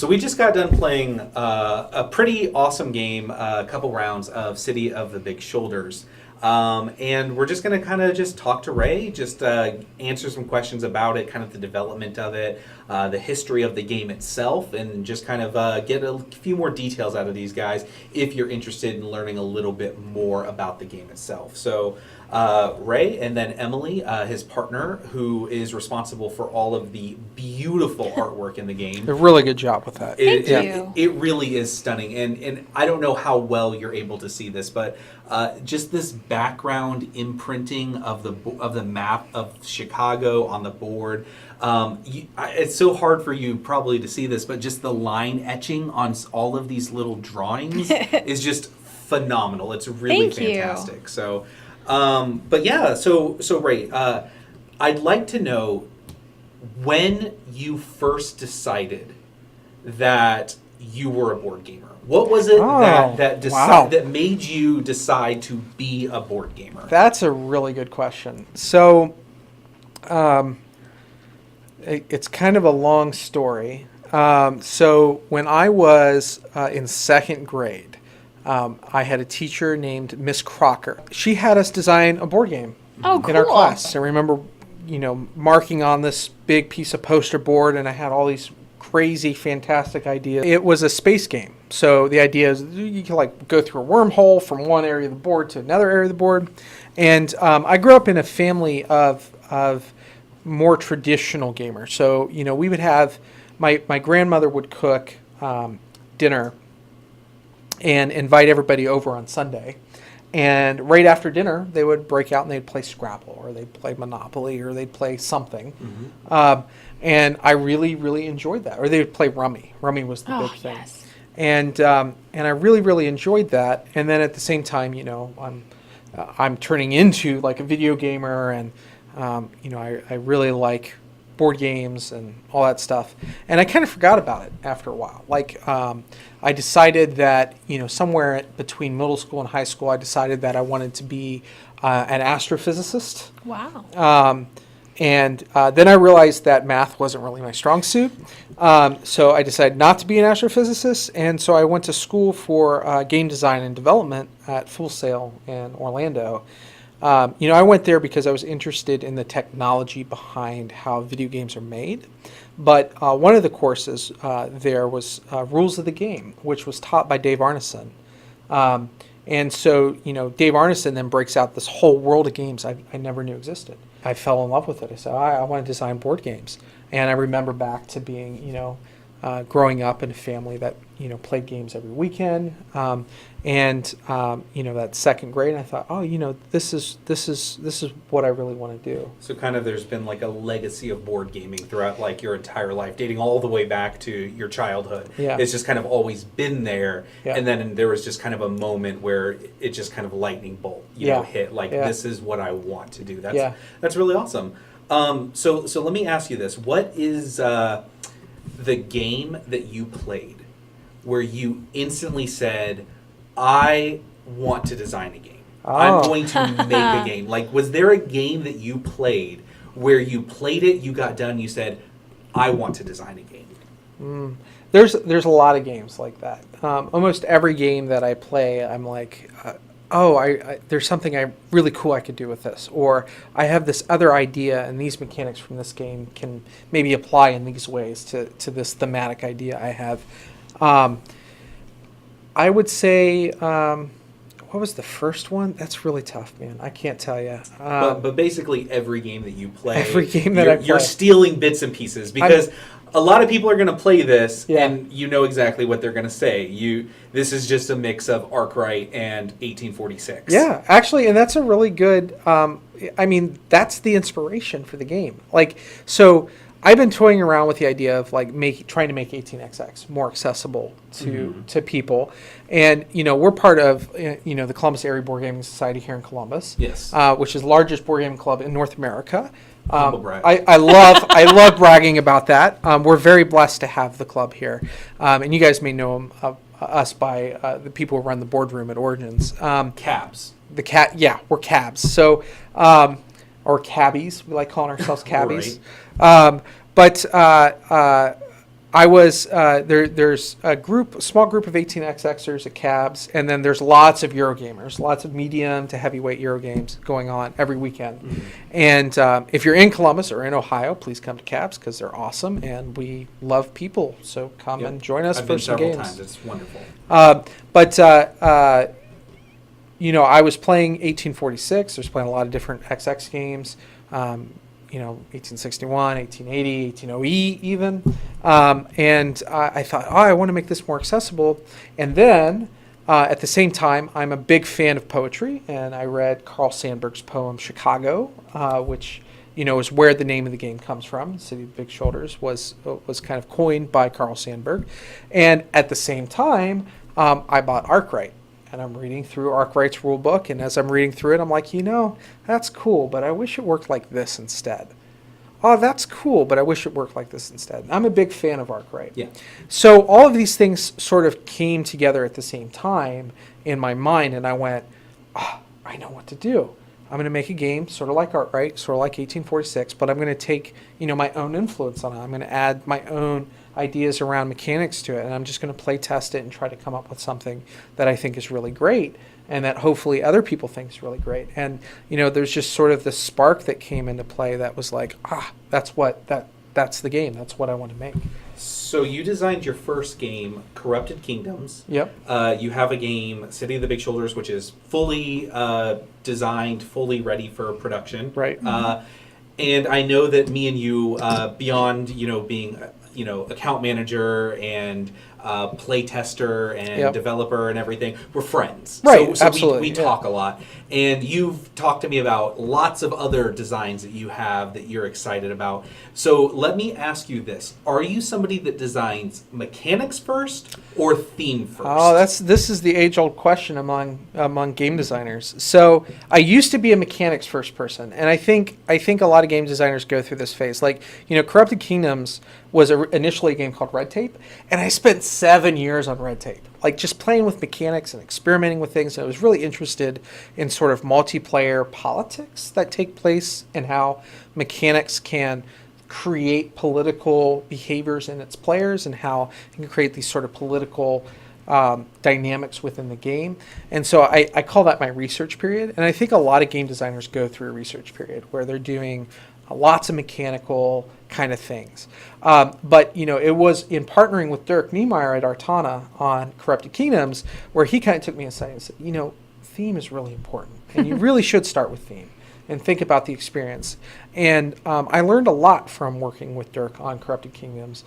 So we just got done playing a pretty awesome game, a couple rounds of City of the Big Shoulders. And we're just going to kind of just talk to Ray, just answer some questions about it, kind of the development of it, the history of the game itself, and just kind of get a few more details out of these guys if you're interested in learning a little bit more about the game itself. So Ray and then Emily, his partner, who is responsible for all of the beautiful artwork in the game. A really good job with that. Thank you. It really is stunning. And I don't know how well you're able to see this, but just this background imprinting of the map of Chicago on the board. It's so hard for you probably to see this, but just the line etching on all of these little drawings is just phenomenal. It's really fantastic. So, but yeah, so Ray, I'd like to know when you first decided that you were a board gamer. What was it that made you decide to be a board gamer? That's a really good question. So, it's kind of a long story. So when I was in second grade, I had a teacher named Miss Crocker. She had us design a board game in our class. I remember, marking on this big piece of poster board, and I had all these crazy, fantastic ideas. It was a space game. So the idea is you can go through a wormhole from one area of the board to another area of the board. And I grew up in a family of more traditional gamers. So, we would have, my grandmother would cook dinner and invite everybody over on Sunday. And right after dinner, they would break out and they'd play Scrabble, or they'd play Monopoly, or they'd play something. Mm-hmm. And I really, really enjoyed that. Or they would play Rummy. Rummy was the big thing. Yes. And I really, really enjoyed that. And then at the same time, I'm turning into a video gamer, and I really like board games and all that stuff. And I kind of forgot about it after a while. I decided that, somewhere between middle school and high school, I decided that I wanted to be an astrophysicist. Wow. And then I realized that math wasn't really my strong suit. So I decided not to be an astrophysicist. And so I went to school for game design and development at Full Sail in Orlando. I went there because I was interested in the technology behind how video games are made. But one of the courses there was Rules of the Game, which was taught by Dave Arneson. And so, Dave Arneson then breaks out this whole world of games I never knew existed. I fell in love with it. I said, I want to design board games. And I remember back to being, growing up in a family that, played games every weekend. That second grade, I thought, this is what I really want to do. So kind of there's been a legacy of board gaming throughout your entire life, dating all the way back to your childhood. Yeah. It's just kind of always been there. Yeah. And then there was just kind of a moment where it just kind of lightning bolt, hit. This is what I want to do. That's really awesome. So let me ask you this. What is the game that you played where you instantly said, I want to design a game. I'm going to make a game. Was there a game that you played where you played it, you got done, you said, I want to design a game? There's a lot of games like that. Almost every game that I play, I'm like, there's something really cool I could do with this. Or I have this other idea, and these mechanics from this game can maybe apply in these ways to this thematic idea I have. I would say, what was the first one? That's really tough, man. I can't tell you. But basically every game that you play, you're stealing bits and pieces, because a lot of people are going to play this, and you know exactly what they're going to say. This is just a mix of Arkwright and 1846. Yeah, actually, and that's a really good. That's the inspiration for the game. So I've been toying around with the idea of trying to make 18XX more accessible to people, and we're part of the Columbus Area Board Gaming Society here in Columbus, yes, which is the largest board gaming club in North America. Brag. I love bragging about that. We're very blessed to have the club here, and you guys may know us by the people who run the boardroom at Origins. Cabs. We're cabs. So. Or cabbies, we like calling ourselves cabbies. Right. But I was there's a small group of 18xxers at Cabs, and then there's lots of Eurogamers, lots of medium to heavyweight Euro games going on every weekend. Mm-hmm. And if you're in Columbus or in Ohio, please come to Cabs because they're awesome and we love people. So come and join us I've for been some several games. times. It's wonderful. But I was playing 1846. I was playing a lot of different XX games. 1861, 1880, 1808 even. And I thought, I want to make this more accessible. And then at the same time, I'm a big fan of poetry. And I read Carl Sandburg's poem, Chicago, which, is where the name of the game comes from. City of Big Shoulders was kind of coined by Carl Sandburg. And at the same time, I bought Arkwright. And I'm reading through Arkwright's rule book, and as I'm reading through it, I'm like, that's cool, but I wish it worked like this instead. Oh, that's cool, but I wish it worked like this instead. I'm a big fan of Arkwright. Yeah. So all of these things sort of came together at the same time in my mind, and I went, I know what to do. I'm going to make a game sort of like Arkwright, sort of like 1846, but I'm going to take, my own influence on it. I'm going to add my own ideas around mechanics to it, and I'm just going to play test it and try to come up with something that I think is really great and that hopefully other people think is really great. And there's just sort of this spark that came into play that was like, that's the game. That's what I want to make. So you designed your first game, Corrupted Kingdoms. Yep. You have a game, City of the Big Shoulders, which is fully designed, fully ready for production. Right. And I know that me and you, beyond being account manager and play tester and developer and everything, we're friends. Right, so absolutely. We talk a lot. And you've talked to me about lots of other designs that you have that you're excited about. So let me ask you this. Are you somebody that designs mechanics first or theme first? Oh, this is the age-old question among game designers. So I used to be a mechanics first person, and I think a lot of game designers go through this phase. Like, Corrupted Kingdoms was initially a game called Red Tape, and I spent 7 years on Red Tape, like just playing with mechanics and experimenting with things. And I was really interested in sort of multiplayer politics that take place and how mechanics can create political behaviors in its players and how it can create these sort of political dynamics within the game. And so I call that my research period. And I think a lot of game designers go through a research period where they're doing lots of mechanical kind of things. But, it was in partnering with Dirk Niemeyer at Artana on Corrupted Kingdoms where he kind of took me aside and said, theme is really important. And you really should start with theme and think about the experience. And I learned a lot from working with Dirk on Corrupted Kingdoms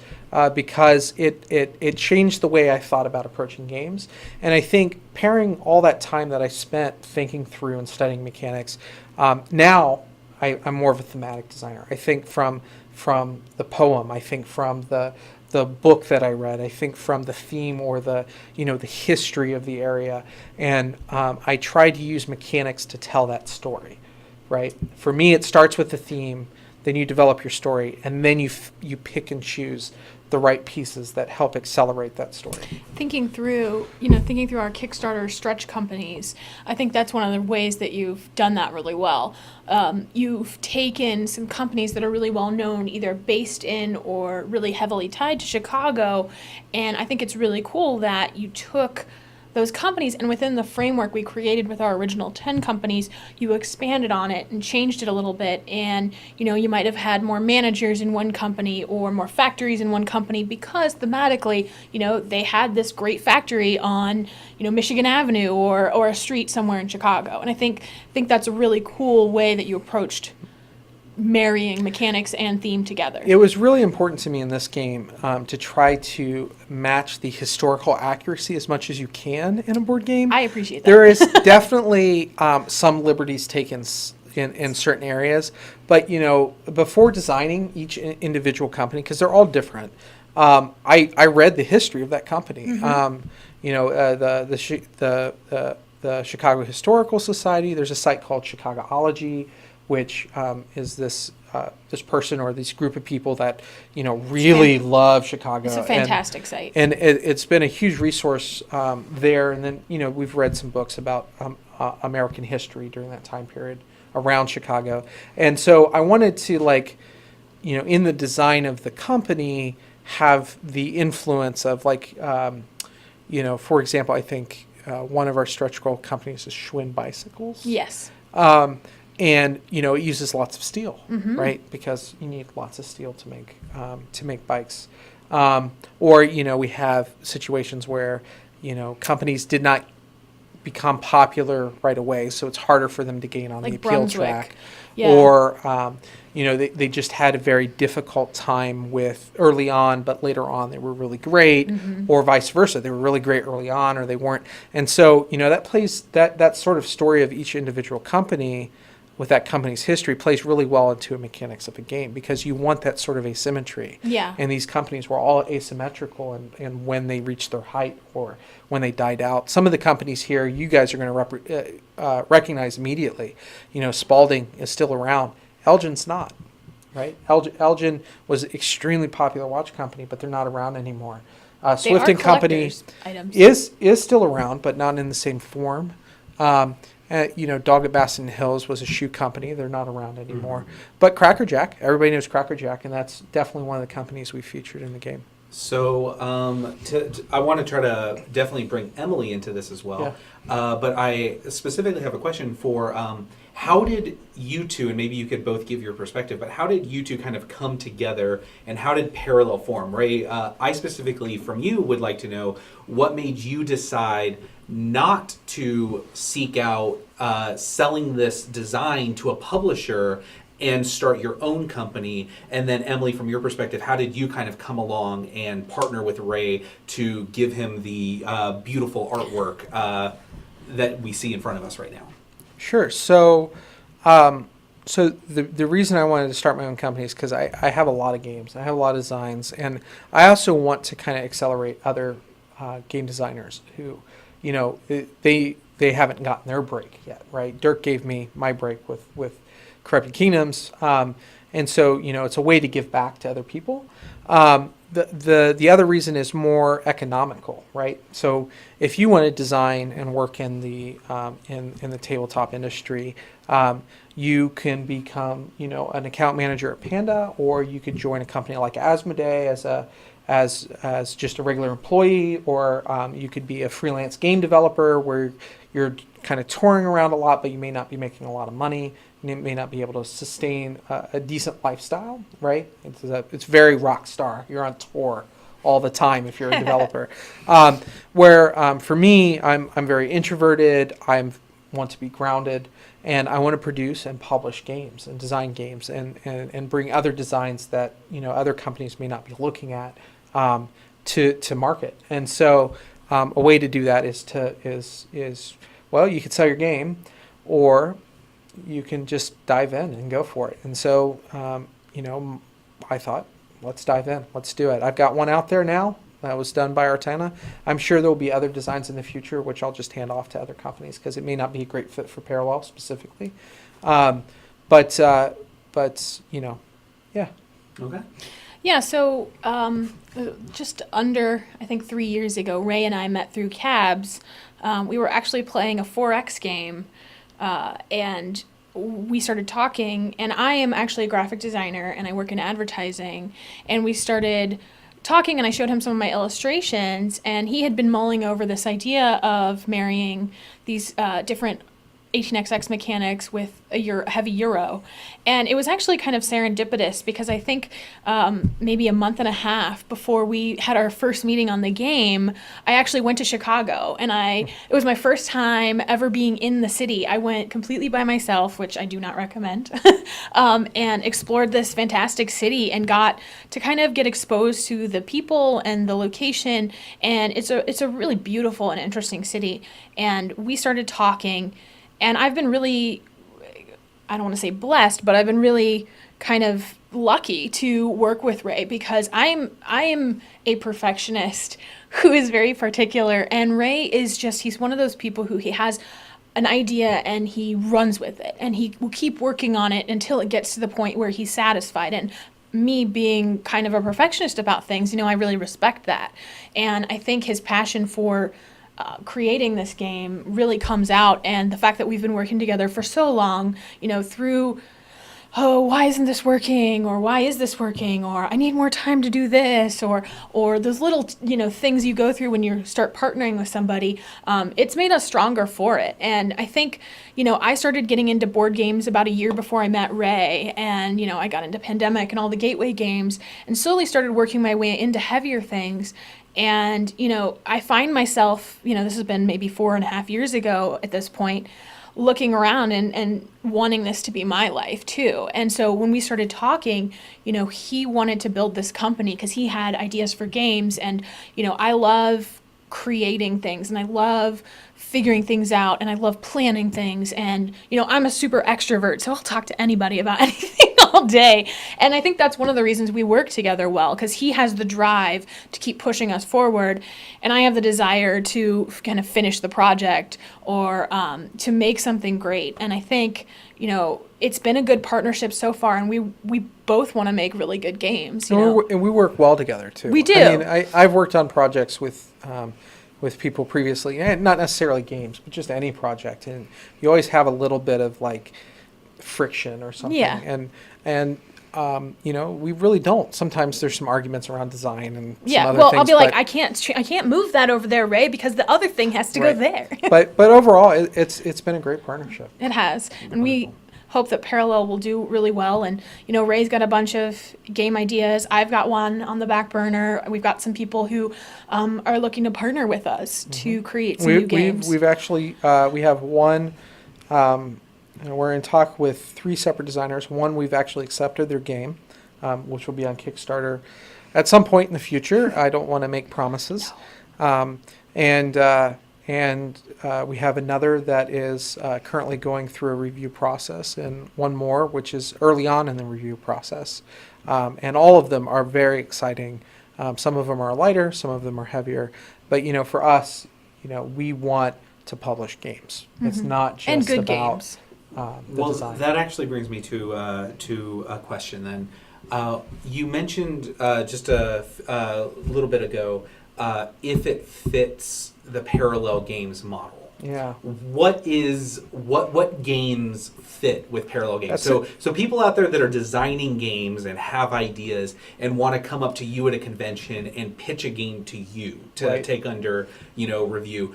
because it changed the way I thought about approaching games. And I think pairing all that time that I spent thinking through and studying mechanics, now I'm more of a thematic designer. I think from the poem, I think from the book that I read, I think from the theme or the history of the area, and I try to use mechanics to tell that story. Right? For me, it starts with the theme, then you develop your story, and then you pick and choose the right pieces that help accelerate that story. Thinking through our Kickstarter stretch companies, I think that's one of the ways that you've done that really well. You've taken some companies that are really well known, either based in or really heavily tied to Chicago, and I think it's really cool that you took those companies, and within the framework we created with our original 10 companies, you expanded on it and changed it a little bit. And, you might have had more managers in one company or more factories in one company because thematically, they had this great factory on, Michigan Avenue or a street somewhere in Chicago. And I think that's a really cool way that you approached marrying mechanics and theme together. It was really important to me in this game to try to match the historical accuracy as much as you can in a board game. I appreciate that. There is definitely some liberties taken in certain areas, but before designing each individual company, because they're all different, I read the history of that company. Mm-hmm. The Chicago Historical Society. There's a site called Chicagoology, which is this person or this group of people that really love Chicago. It's a fantastic site, and it's been a huge resource there. And then we've read some books about American history during that time period around Chicago. And so I wanted to in the design of the company have the influence of like, for example, I think one of our stretch goal companies is Schwinn Bicycles. Yes. And it uses lots of steel, right? Because you need lots of steel to make bikes. Or we have situations where companies did not become popular right away, so it's harder for them to gain on Like the appeal Brunswick. track. Yeah. Or they just had a very difficult time with early on, but later on they were really great, or vice versa. They were really great early on, or they weren't. And so that plays that sort of story of each individual company with that company's history plays really well into the mechanics of a game, because you want that sort of asymmetry. Yeah. And these companies were all asymmetrical and when they reached their height or when they died out. Some of the companies here, you guys are going to recognize immediately. Spalding is still around. Elgin's not, right? Elgin was an extremely popular watch company, but they're not around anymore. Swift and Company items. is still around, but not in the same form. Dog at Baston Hills was a shoe company. They're not around anymore. But Cracker Jack, everybody knows Cracker Jack, and that's definitely one of the companies we featured in the game. So I want to try to definitely bring Emily into this as well. Yeah. But I specifically have a question for how did you two, and maybe you could both give your perspective, but how did you two kind of come together and how did Parallel form? Ray, I specifically from you would like to know what made you decide not to seek out selling this design to a publisher and start your own company. And then Emily, from your perspective, how did you kind of come along and partner with Ray to give him the beautiful artwork that we see in front of us right now? Sure. So the reason I wanted to start my own company is because I have a lot of games. I have a lot of designs. And I also want to kind of accelerate other game designers who, they haven't gotten their break yet, right? Dirk gave me my break with Corrupted Kingdoms. And so, it's a way to give back to other people. The other reason is more economical, right? So if you want to design and work in the in the tabletop industry, you can become an account manager at Panda, or you could join a company like Asmodee as just a regular employee, or you could be a freelance game developer where you're kind of touring around a lot, but you may not be making a lot of money. You may not be able to sustain a decent lifestyle, right? It's very rock star. You're on tour all the time if you're a developer. For me, I'm very introverted. I want to be grounded, and I want to produce and publish games and design games and bring other designs that other companies may not be looking at to market. And so a way to do that is you could sell your game, or you can just dive in and go for it. And so, I thought, let's dive in. Let's do it. I've got one out there now that was done by Artana. I'm sure there will be other designs in the future, which I'll just hand off to other companies because it may not be a great fit for Parallel specifically. Yeah. Okay. Yeah, so just under, I think 3 years ago, Ray and I met through Cabs. We were actually playing a 4X game, and we started talking, and I am actually a graphic designer, and I work in advertising, and we started talking, and I showed him some of my illustrations, and he had been mulling over this idea of marrying these different 18xx mechanics with a heavy Euro. And it was actually kind of serendipitous because I think maybe a month and a half before we had our first meeting on the game, I actually went to Chicago, and it was my first time ever being in the city. I went completely by myself, which I do not recommend, and explored this fantastic city and got to kind of get exposed to the people and the location. And it's a really beautiful and interesting city. And we started talking. And I've been really, I don't want to say blessed, but I've been really kind of lucky to work with Ray because I am a perfectionist who is very particular. And Ray is he's one of those people who he has an idea and he runs with it. And he will keep working on it until it gets to the point where he's satisfied. And me being kind of a perfectionist about things, I really respect that. And I think his passion for creating this game really comes out, and the fact that we've been working together for so long, through oh, why isn't this working, or why is this working, or I need more time to do this, or those little things you go through when you start partnering with somebody. It's made us stronger for it. And I think I started getting into board games about a year before I met Ray, and I got into Pandemic and all the gateway games, and slowly started working my way into heavier things. And I find myself, this has been maybe 4.5 years ago at this point, looking around and wanting this to be my life too. And so when we started talking, he wanted to build this company because he had ideas for games. And, I love creating things, and I love figuring things out, and I love planning things. And, I'm a super extrovert, so I'll talk to anybody about anything all day. And I think that's one of the reasons we work together well, because he has the drive to keep pushing us forward, and I have the desire to kind of finish the project or to make something great. And I think, it's been a good partnership so far, and we both want to make really good games. And we work well together too. We do. I mean, I've worked on projects with people previously, and not necessarily games, but just any project, and you always have a little bit of like friction or something. Yeah. And we really don't. Sometimes there's some arguments around design and yeah. some other Well, things. I'll be like, I can't move that over there, Ray, because the other thing has to go Right. there. but overall, it's been a great partnership. It has, and we hope that Parallel will do really well. And Ray's got a bunch of game ideas. I've got one on the back burner. We've got some people who are looking to partner with us to create some new games. We've actually we have one. We're in talk with 3 separate designers. One, we've actually accepted their game, which will be on Kickstarter at some point in the future. I don't want to make promises. And we have another that is currently going through a review process, and one more which is early on in the review process. And all of them are very exciting. Some of them are lighter, some of them are heavier. But for us, we want to publish games. It's not just and good about games. Well, design. that actually brings me to a question then. You mentioned just a little bit ago if it fits the parallel games model. Yeah. What games fit with parallel games? That's So people out there that are designing games and have ideas and want to come up to you at a convention and pitch a game to you to Right. take under review.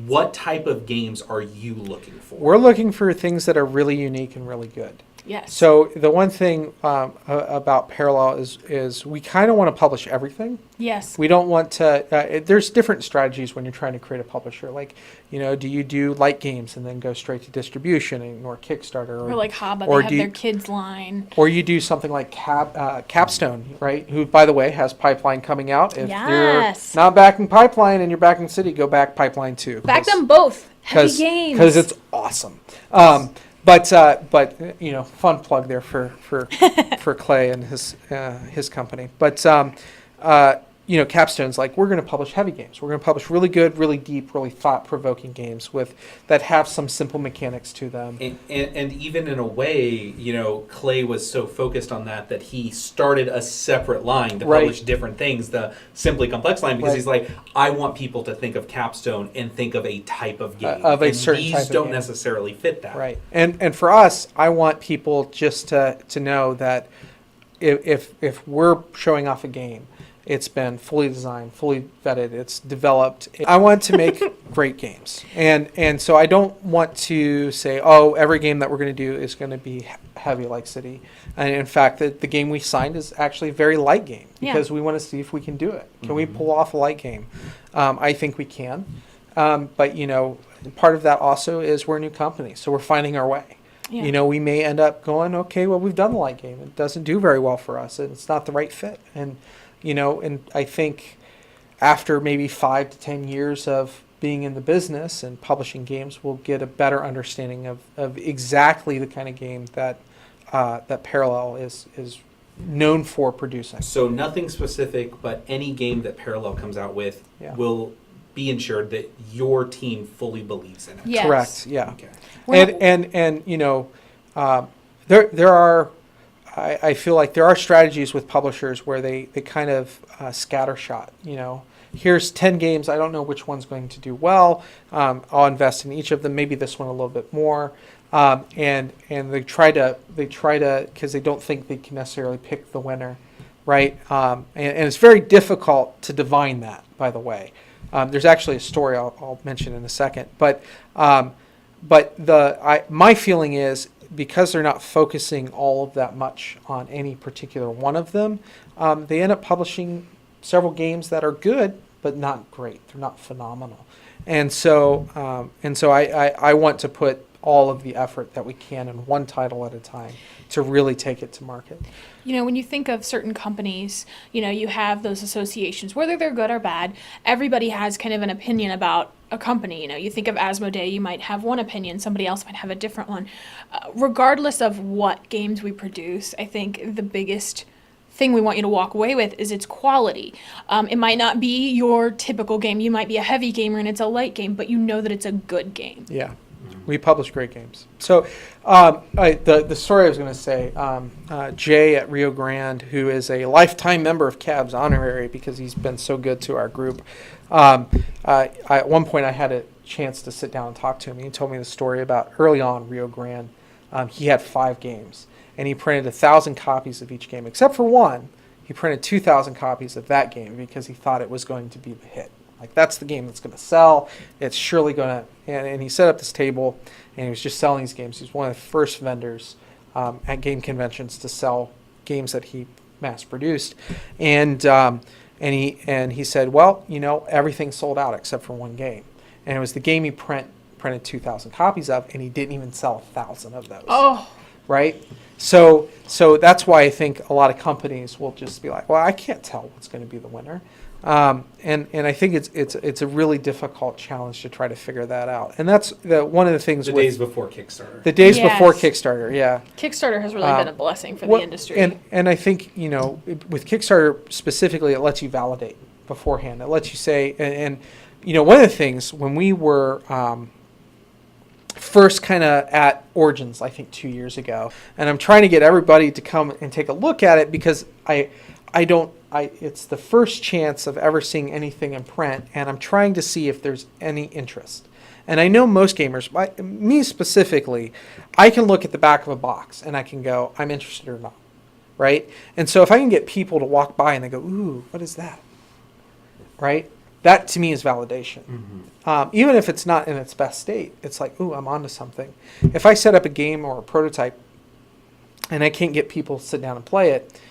What type of games are you looking for? We're looking for things that are really unique and really good. Yes. So the one thing about Parallel is we kind of want to publish everything. Yes. We don't want to. There's different strategies when you're trying to create a publisher. Like, do you do light games and then go straight to distribution and ignore Kickstarter, Or like Haba, or they have do you- their kids line. or you do something like Capstone, right? Who, by the way, has Pipeline coming out. If Yes. you're not backing Pipeline and you're backing City, go back Pipeline too. Back them both. Heavy games. Because it's awesome. But fun plug there for Clay and his company. But Capstone's like, we're going to publish heavy games. We're going to publish really good, really deep, really thought-provoking games that have some simple mechanics to them. And even in a way, Clay was so focused on that he started a separate line to Right. publish different things, the Simply Complex line, because Right. he's like, I want people to think of Capstone and think of a type of game. Of a and certain these type of don't game. necessarily fit that. Right. And for us, I want people just to know that if we're showing off a game, it's been fully designed, fully vetted, it's developed. I want to make great games. And so I don't want to say, every game that we're going to do is going to be heavy like City. And in fact, the game we signed is actually a very light game because we want to see if we can do it. Can we pull off a light game? I think we can. But, part of that also is we're a new company, so we're finding our way. Yeah. We may end up going, okay, well, we've done the light game. It doesn't do very well for us, and it's not the right fit. And I think after maybe 5 to 10 years of being in the business and publishing games, we'll get a better understanding of exactly the kind of game that Parallel is known for producing. So nothing specific, but any game that Parallel comes out with will be ensured that your team fully believes in it. Yes. Correct. Yeah. Okay. There are. I feel like there are strategies with publishers where they kind of scattershot. here's 10 games. I don't know which one's going to do well. I'll invest in each of them. Maybe this one a little bit more. And they try to because they don't think they can necessarily pick the winner, right? And it's very difficult to divine that, by the way. There's actually a story I'll mention in a second, but my feeling is, because they're not focusing all of that much on any particular one of them, they end up publishing several games that are good but not great. They're not phenomenal, and so I want to put all of the effort that we can in one title at a time to really take it to market. When you think of certain companies, you have those associations, whether they're good or bad. Everybody has kind of an opinion about a company. You think of Asmodee, you might have one opinion, somebody else might have a different one. Regardless of what games we produce, I think the biggest thing we want you to walk away with is its quality. It might not be your typical game. You might be a heavy gamer and it's a light game, but you know that it's a good game. Yeah. We publish great games. So the story I was going to say, Jay at Rio Grande, who is a lifetime member of CAB's honorary because he's been so good to our group. At one point I had a chance to sit down and talk to him. He told me the story about early on Rio Grande. He had 5 games, and he printed 1,000 copies of each game, except for one. He printed 2,000 copies of that game because he thought it was going to be the hit. Like, that's the game that's going to sell. It's surely going to... And he set up this table, and he was just selling these games. He was one of the first vendors at game conventions to sell games that he mass-produced. And he said, well, everything sold out except for one game. And it was the game he printed 2,000 copies of, and he didn't even sell 1,000 of those. Oh. Right? So that's why I think a lot of companies will just be like, well, I can't tell what's going to be the winner. And I think it's a really difficult challenge to try to figure that out. And that's one of the things. The days before Kickstarter. The days before Kickstarter, yeah. Kickstarter has really been a blessing for the industry. And I think, with Kickstarter specifically, it lets you validate beforehand. It lets you say, and one of the things when we were first kind of at Origins, I think 2 years ago, and I'm trying to get everybody to come and take a look at it because it's the first chance of ever seeing anything in print, and I'm trying to see if there's any interest. And I know most gamers, me specifically, I can look at the back of a box and I can go, I'm interested or not, right? And so if I can get people to walk by and they go, ooh, what is that, right? That to me is validation. Mm-hmm. Even if it's not in its best state, it's like, ooh, I'm onto something. If I set up a game or a prototype and I can't get people to sit down and play it,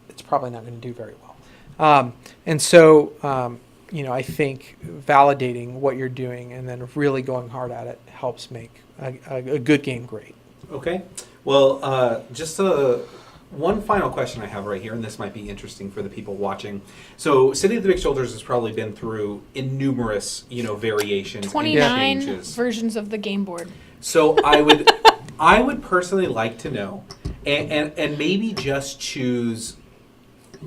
it's probably not going to do very well. And so, I think validating what you're doing and then really going hard at it helps make a good game great. Okay. Well, just one final question I have right here, and this might be interesting for the people watching. So, City of the Big Shoulders has probably been through innumerous, variations. 29 changes. Versions of the game board. So I would personally like to know, and maybe just choose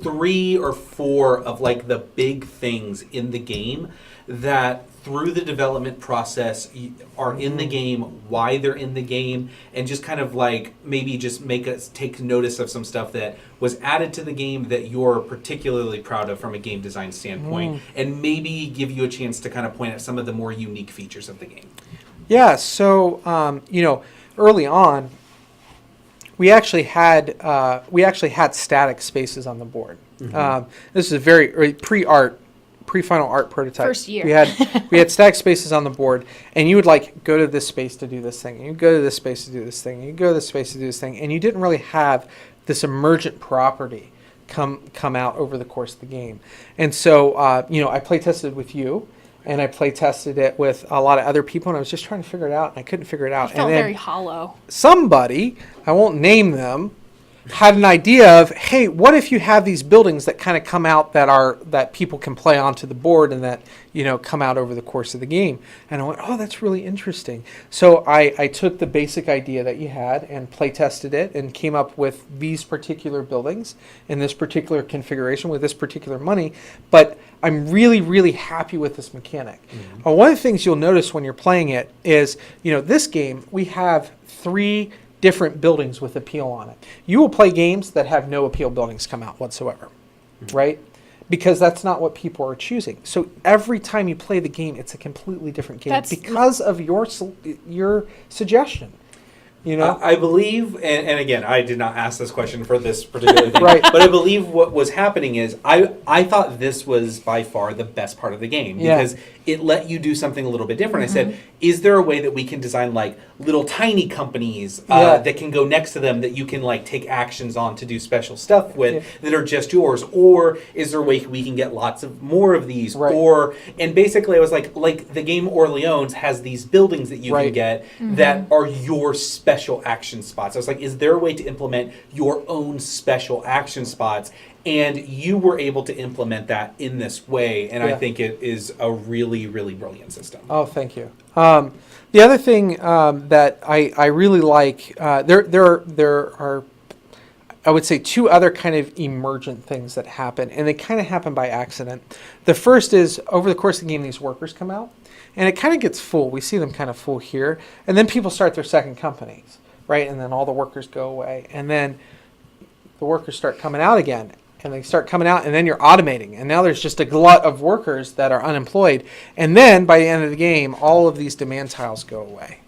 3 or 4 of like the big things in the game that through the development process are in the game, why they're in the game, and just kind of like maybe just make us take notice of some stuff that was added to the game that you're particularly proud of from a game design standpoint, and maybe give you a chance to kind of point at some of the more unique features of the game. Yeah, so early on, we actually had static spaces on the board. Mm-hmm. This is a very pre-final art prototype. First year. We had static spaces on the board, and you would go to this space to do this thing, and you go to this space to do this thing, and you go to this space to do this thing, and you didn't really have this emergent property come out over the course of the game. And so I play tested with you. And I play tested it with a lot of other people, and I was just trying to figure it out, and I couldn't figure it out. It felt and then very hollow. Somebody, I won't name them, had an idea of, hey, what if you have these buildings that kind of come out that people can play onto the board and that come out over the course of the game? And I went, oh, that's really interesting. So I took the basic idea that you had and play tested it and came up with these particular buildings in this particular configuration with this particular money. But I'm really, really happy with this mechanic. Mm-hmm. One of the things you'll notice when you're playing it is, this game, we have 3 different buildings with appeal on it. You will play games that have no appeal buildings come out whatsoever, right? because that's not what people are choosing. So every time you play the game, it's a completely different game because of your suggestion. You know, I believe, and again, I did not ask this question for this particular thing, Right. but I believe what was happening is I thought this was by far the best part of the game Yeah. because it let you do something a little bit different. I said, is there a way that we can design like little tiny companies Yeah. that can go next to them that you can like take actions on to do special stuff with that are just yours? Or is there a way we can get lots of more of these? Right. Or, and basically I was like the game Orleans has these buildings that you can Right. get that are your special action spots. I was like, is there a way to implement your own special action spots? And you were able to implement that in this way, and I Yeah. think it is a really, really brilliant system. Oh, thank you. The other thing that I really like, there are, I would say, two other kind of emergent things that happen, and they kind of happen by accident. The first is, over the course of the game, these workers come out, and it kind of gets full. We see them kind of full here, and then people start their second companies, right? And then all the workers go away, and then the workers start coming out again. And they start coming out, and then you're automating. And now there's just a glut of workers that are unemployed. And then by the end of the game, all of these demand tiles go away.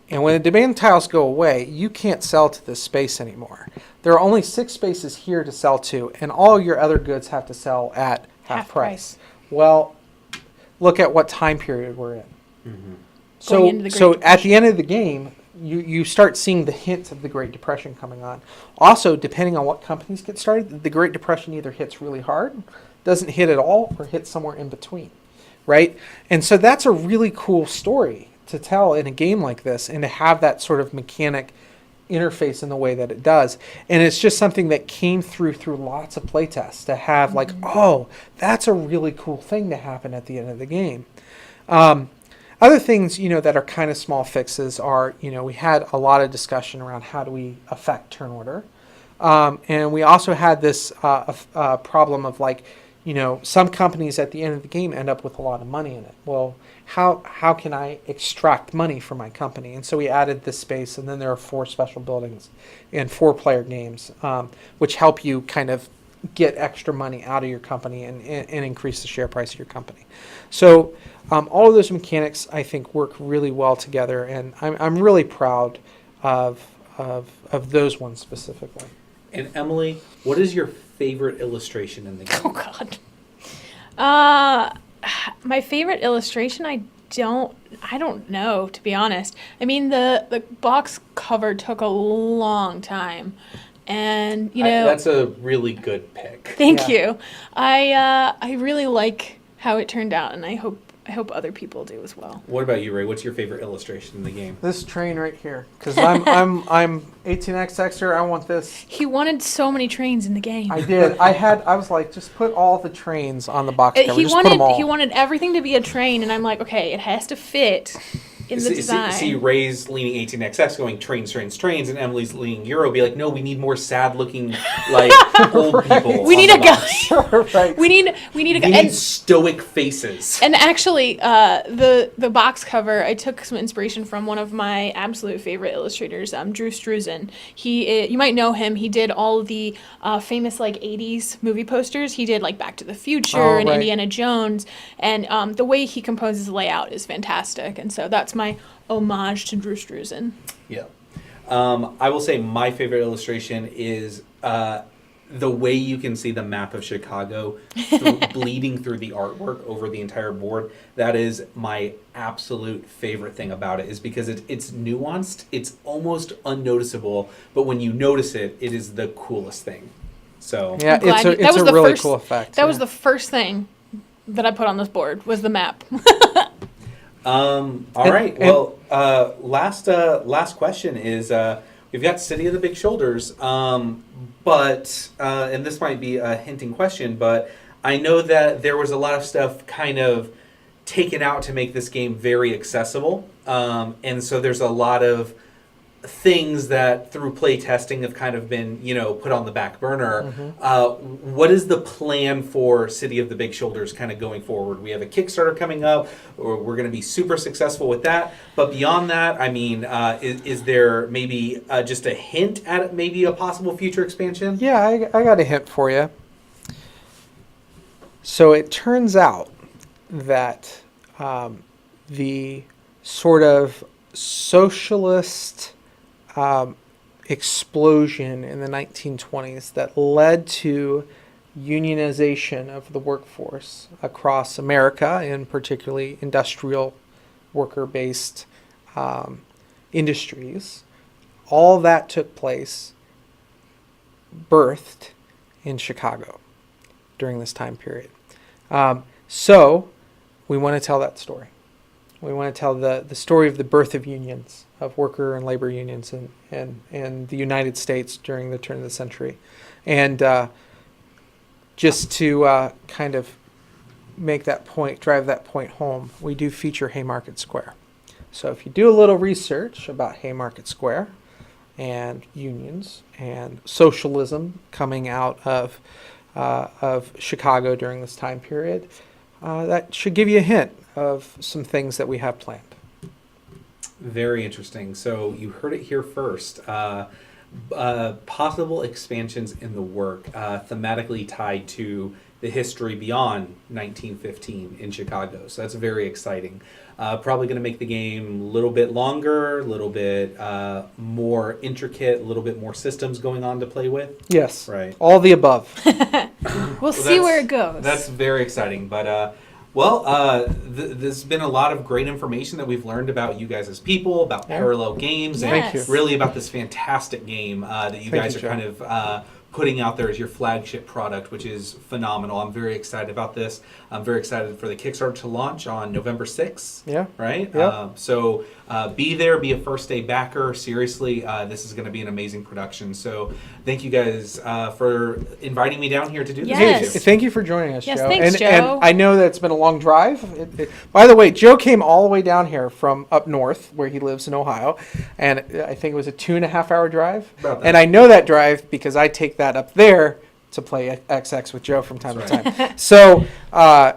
And when the demand tiles go away, you can't sell to this space anymore. There are only 6 spaces here to sell to, and all your other goods have to sell at half price. Well, look at what time period we're in. Going into the Great So at Depression. the end of the game, you start seeing the hints of the Great Depression coming on. Also, depending on what companies get started, the Great Depression either hits really hard, doesn't hit at all, or hits somewhere in between, right? And so that's a really cool story to tell in a game like this, and to have that sort of mechanic interface in the way that it does. And it's just something that came through lots of playtests to have like, oh, that's a really cool thing to happen at the end of the game. Other things, that are kind of small fixes are, we had a lot of discussion around how do we affect turn order. And we also had this problem of like, some companies at the end of the game end up with a lot of money in it. Well, how can I extract money from my company? And so we added this space, and then there are 4 special buildings and 4-player games, which help you kind of get extra money out of your company and increase the share price of your company. So all of those mechanics, I think, work really well together, and I'm really proud of those ones specifically. And Emily, what is your favorite illustration in the game? Oh God. My favorite illustration, I don't know, to be honest. I mean, the box cover took a long time, and That's a really good pick. Thank Yeah. you. I really like how it turned out, and I hope other people do as well. What about you, Ray? What's your favorite illustration in the game? This train right here, because I'm 18xxer. I want this. He wanted so many trains in the game. I did. I was like, just put all the trains on the box cover. Just put them all. He wanted everything to be a train, and I'm like, okay, it has to fit in the design. See, Ray's leaning 18XX going trains, and Emily's leaning Euro. Be like, no, we need more sad-looking, like, old people. We on need the a box. guy. Right. We need a We guy. need stoic faces. And actually, the box cover, I took some inspiration from one of my absolute favorite illustrators, Drew Struzan. You might know him. He did all of the famous like '80s movie posters. He did like Back to the Future and right. Indiana Jones, and the way he composes the layout is fantastic. And so that's my homage to Drew Struzan. Yeah. I will say my favorite illustration is the way you can see the map of Chicago bleeding through the artwork over the entire board. That is my absolute favorite thing about it, is because it's nuanced. It's almost unnoticeable, but when you notice it, it is the coolest thing. So Yeah, Glad it's that was a the really first- cool effect. That was yeah. the first thing that I put on this board was the map. all right. Well, last question is we've got City of the Big Shoulders, but and this might be a hinting question, but I know that there was a lot of stuff kind of taken out to make this game very accessible, and so there's a lot of things that through play testing have kind of been put on the back burner. What is the plan for City of the Big Shoulders kind of going forward? We have a Kickstarter coming up, or we're going to be super successful with that, but beyond that, I mean, is there maybe just a hint at maybe a possible future expansion? Yeah, I got a hint for you. So it turns out that the sort of socialist explosion in the 1920s that led to unionization of the workforce across America, and particularly industrial worker-based industries, all that took place, birthed in Chicago during this time period. So we want to tell that story. We want to tell the story of the birth of unions, of worker and labor unions in the United States during the turn of the century. And just to kind of make that point, drive that point home, we do feature Haymarket Square. So if you do a little research about Haymarket Square and unions and socialism coming out of Chicago during this time period, that should give you a hint of some things that we have planned. Very interesting. So you heard it here first. Possible expansions in the work, thematically tied to the history beyond 1915 in Chicago. So that's very exciting. Probably going to make the game a little bit longer, a little bit more intricate, a little bit more systems going on to play with. Yes. Right. All the above. We'll see where it goes. That's very exciting. But there's been a lot of great information that we've learned about you guys as people, about parallel games, Yes. and really about this fantastic game that you guys are Joe. kind of putting out there as your flagship product, which is phenomenal. I'm very excited about this. I'm very excited for the Kickstarter to launch on November 6th. Yeah. Right? Yeah. So be there, be a first day backer. Seriously, this is going to be an amazing production. So thank you guys for inviting me down here to do this. Yes. with you. Thank you for joining us, Yes, Joe. thanks, and, Joe. and I know that it's been a long drive. By the way, Joe came all the way down here from up north, where he lives in Ohio, and I think it was a 2.5 hour drive. About that. And I know that drive because I take that up there to play XX with Joe from time That's to time.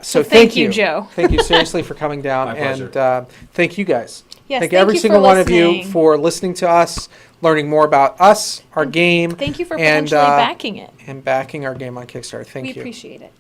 So thank you, Joe. Thank you seriously for coming down, My pleasure. and thank you guys. Yes, thank thank every you single for one of you listening. for listening to us, learning more about us, our game, Thank you for and, potentially backing it. and backing our game on Kickstarter. Thank We you. appreciate it.